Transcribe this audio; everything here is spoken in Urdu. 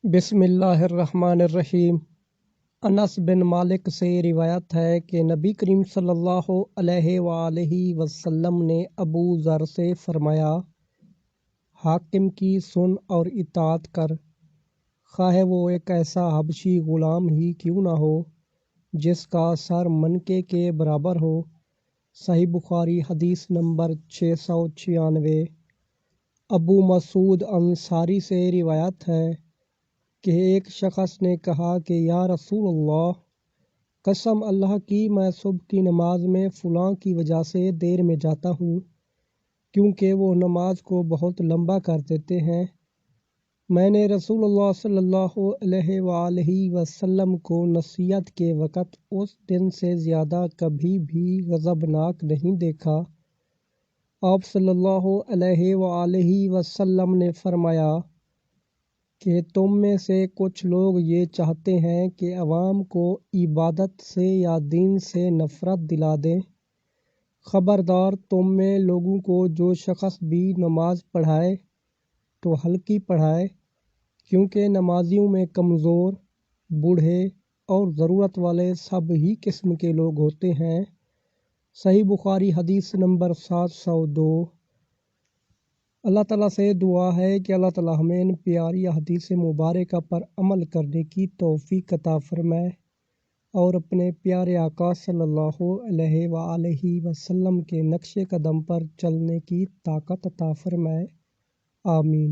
بسم اللہ الرحمن الرحیم۔ انس بن مالک سے روایت ہے کہ نبی کریم صلی اللہ علیہ وآلہ وسلم نے ابو ذر سے فرمایا، حاکم کی سن اور اطاعت کر، خواہ وہ ایک ایسا حبشی غلام ہی کیوں نہ ہو جس کا سر منکے کے برابر ہو۔ صحیح بخاری حدیث نمبر 696۔ ابو مسعود انصاری سے روایت ہے کہ ایک شخص نے کہا کہ یا رسول اللہ، قسم اللہ کی میں صبح کی نماز میں فلاں کی وجہ سے دیر میں جاتا ہوں کیونکہ وہ نماز کو بہت لمبا کر دیتے ہیں۔ میں نے رسول اللہ صلی اللہ علیہ وآلہ وسلم کو نصیحت کے وقت اس دن سے زیادہ کبھی بھی غضبناک نہیں دیکھا۔ آپ صلی اللہ علیہ وآلہ وسلم نے فرمایا کہ تم میں سے کچھ لوگ یہ چاہتے ہیں کہ عوام کو عبادت سے یا دین سے نفرت دلا دیں۔ خبردار، تم میں لوگوں کو جو شخص بھی نماز پڑھائے تو ہلکی پڑھائے، کیونکہ نمازیوں میں کمزور، بوڑھے اور ضرورت والے سب ہی قسم کے لوگ ہوتے ہیں۔ صحیح بخاری حدیث نمبر 702۔ اللہ تعالیٰ سے دعا ہے کہ اللہ تعالیٰ ہمیں ان پیاری احادیث مبارکہ پر عمل کرنے کی توفیق عطا فرمائے اور اپنے پیارے آقا صلی اللہ علیہ وآلہ وسلم کے نقش قدم پر چلنے کی طاقت عطا فرمائے۔ آمین۔